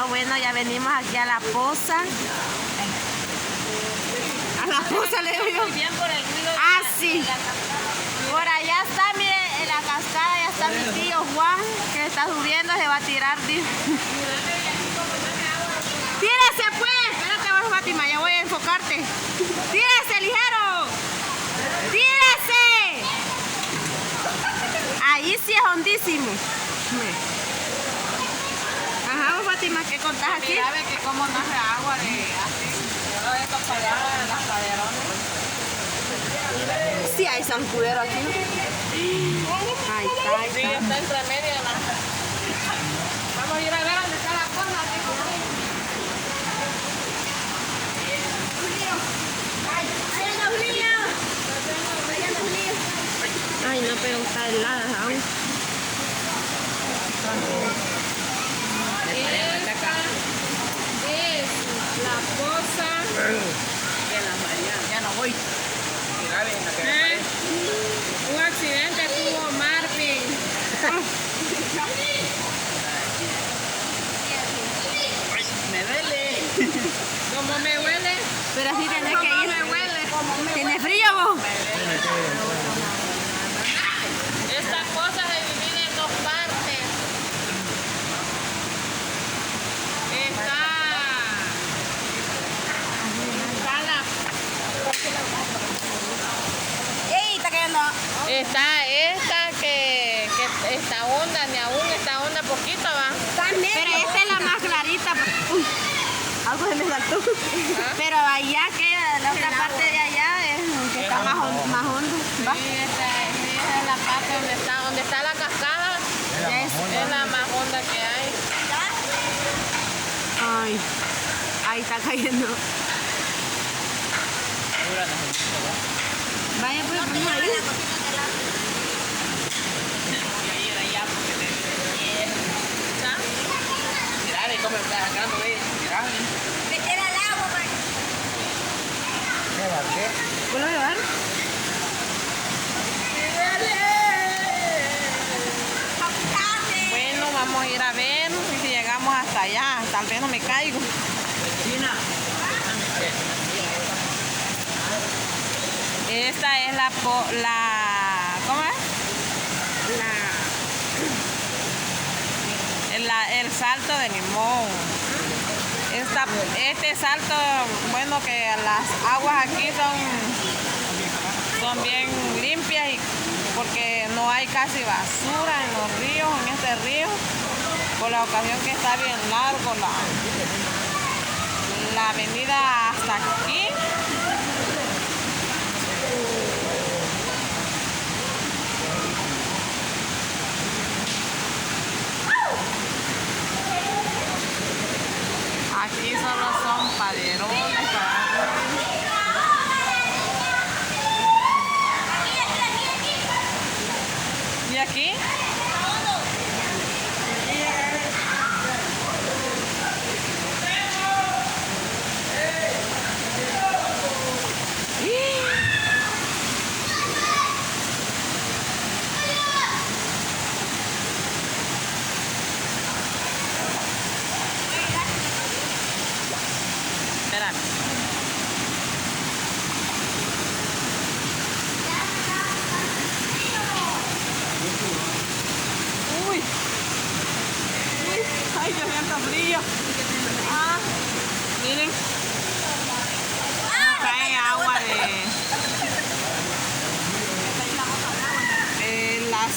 Bueno, ya venimos aquí a la poza. A la poza le digo yo. Ah, sí. Por allá está, mire, en la cascada, ya está mi tío Juan, que está subiendo, se va a tirar. Tírese pues. Espérate, vos, Fátima, ya voy a enfocarte. Tírese, ligero. Tírese. Ahí sí es hondísimo. Ajá, vos, Fátima, ¿qué contás aquí? Mira, ve que cómo nace agua de así. Todo esto para allá en las caderones. Sí, hay zancudero aquí. Ahí está. Sí, está entre medio de la... Vamos a ir a ver dónde está la cosa. Ay, no, pero está helada esa agua. Es la poza de la María. Ya no voy. Un accidente tuvo Marvin. Me duele. ¿Cómo me huele? Pero así tenés que ir. Me huele. ¿Tienes frío vos? Esta cosa se divide en dos partes. Está esta que está honda, ni aún está honda poquito, va. Pero esta es la más clarita. Uy, algo se me saltó. Pero allá queda, la otra parte de allá es que está más hondo. ¿Va? Sí, esa es la parte donde está la cascada. Es la más honda que hay. Ay, ahí está cayendo. Vaya, pues vamos ahí. ¿Cómo está sacando, ve? Meter al agua, man. ¿Qué? ¿Puedo llevar? Bueno, vamos a ir a ver si llegamos hasta allá. Tal vez no me caigo. Esta es la ¿cómo es? El salto de limón. Este salto, bueno, que las aguas aquí son bien limpias y porque no hay casi basura en los ríos, en este río, por la ocasión que está bien largo la avenida hasta aquí. Aquí solo son paderones. ¿Y aquí? Espérame. Uy. Ay, yo siento frío. Miren. Cae agua de las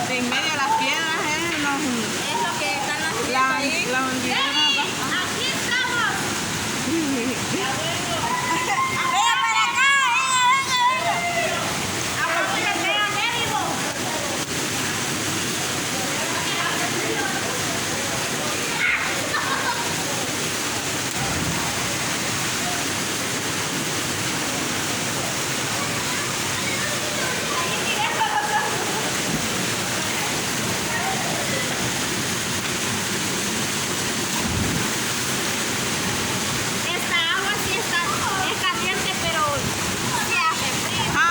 de en medio de las piedras, Es lo que están haciendo ahí. las hundiduras. Aquí estamos. Venga para acá, venga. Aguántate, ánimo.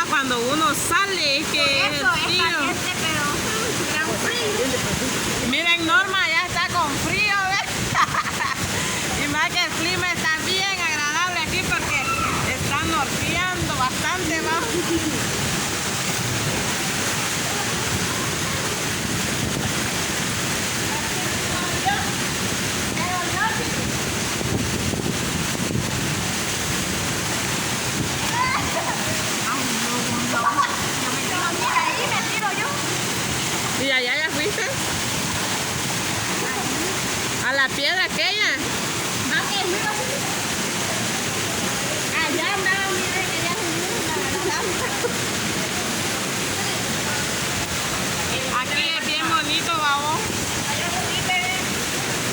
Cuando uno sale es que es el frío. Caliente, pero gran frío. Miren, Norma ya está con frío. monte, va. ¿Y allá ya fuiste? ¿A la piedra aquella? Allá andaba, mire, quería subir. Aquí es bien bonito, babo.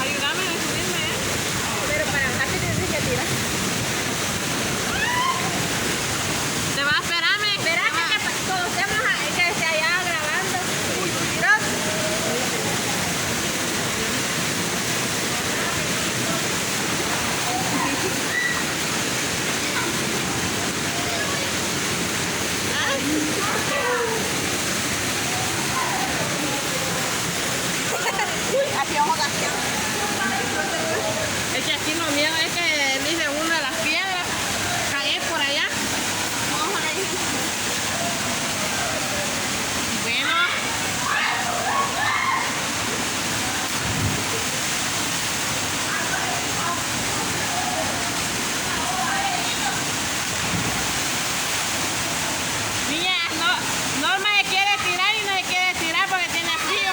Ayúdame a subirme, ¿eh? Pero para bajar te tienes que tirar. ¿Te vas a esperarme? Espérate que conocemos a que esté allá grabando. Mira. Aquí vamos a hacer. Es que aquí lo miedo es que dice uno de las piedras, caer por allá. Vamos a ir. Bueno. Niña, Norma se quiere tirar y no se quiere tirar porque tiene frío.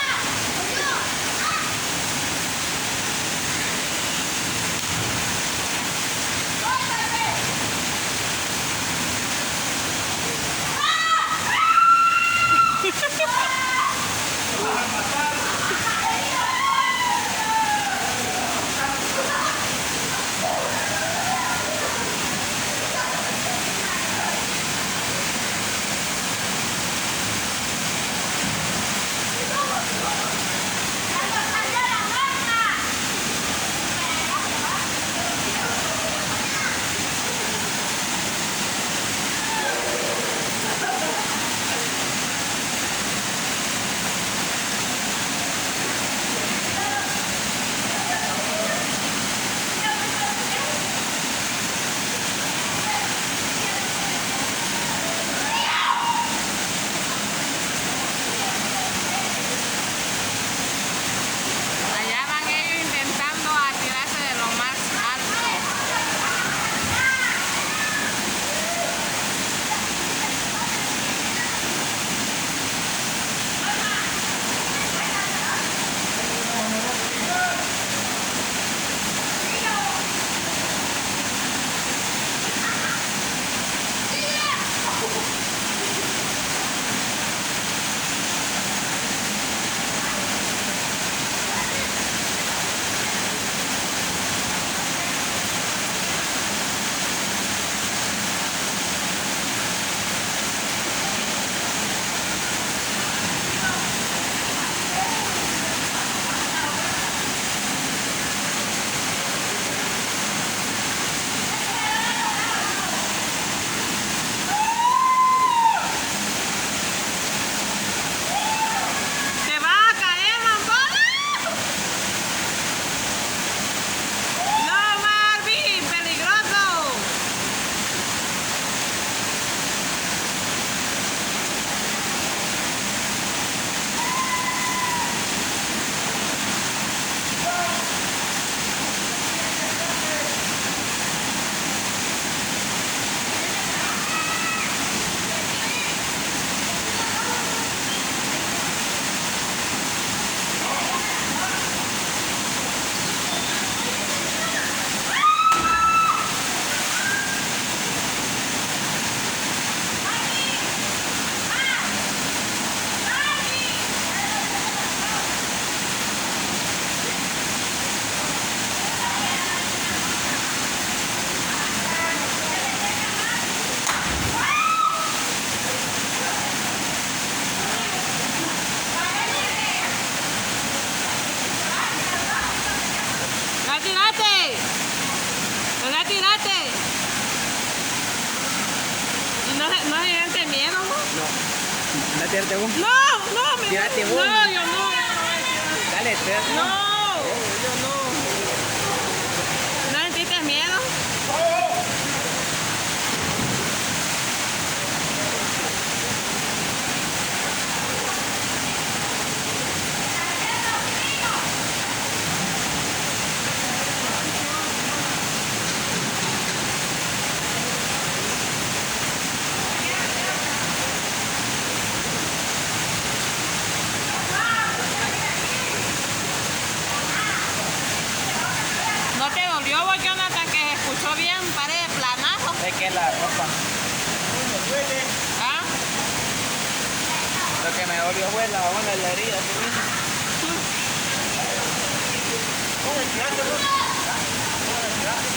Allá van ellos intentando a tirarse de lo más alto. ¡Te vas a caer, mambola! ¡No, Marvin! ¡Peligroso! ¡La tiraste! ¡La tiraste! ¿Y no se siente miedo, no? No. ¿No tirarte vos? No, mi Tírate vos. No, yo no. Dale, tírate. No, yo no. ¿No sentiste miedo? vos, Jonathan, que se escuchó bien, parece planazo. Es que la ropa. ¿Ah? Lo que me dolió fue la herida.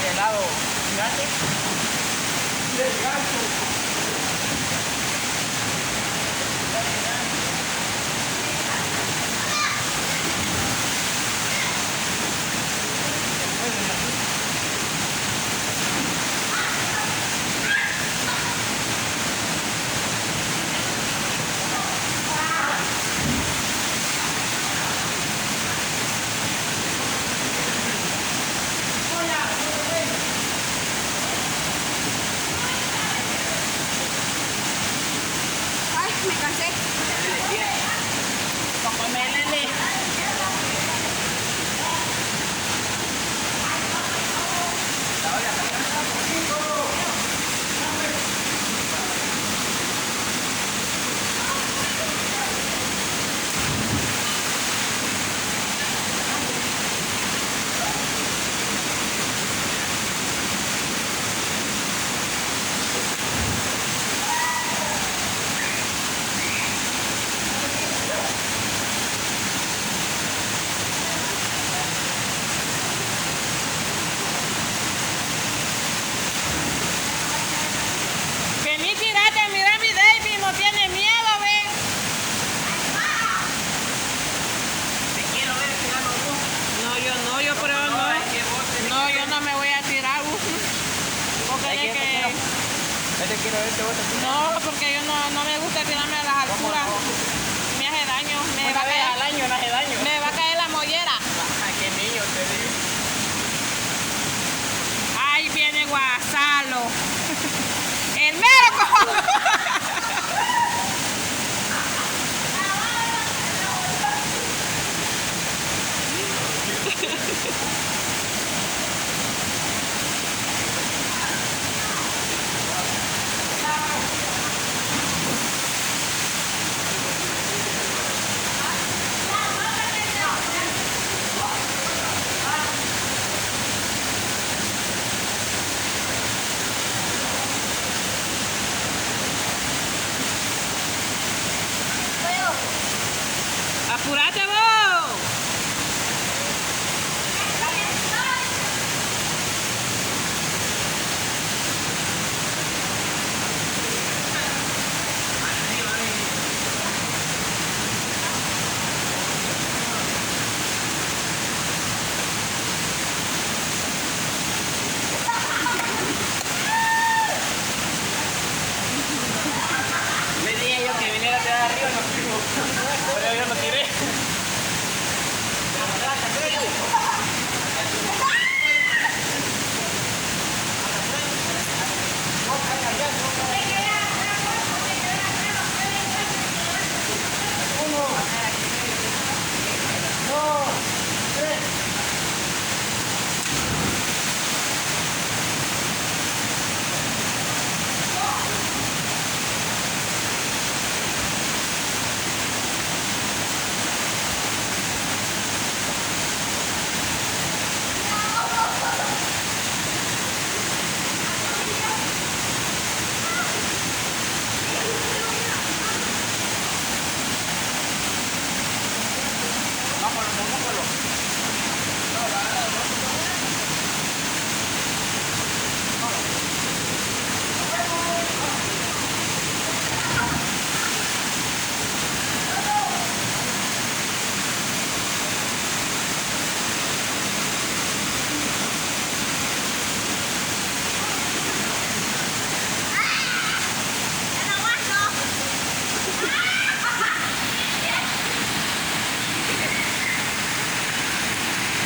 De lado. Ay, me cansé. Vení, tirate, mira mi David, no tiene miedo, ve. Te quiero ver tirando vos. No, yo no, yo creo no. No, yo no me voy a tirar, porque de que... Yo te quiero ver, te voy a tirar. No, porque yo no me gusta tirarme a las alturas.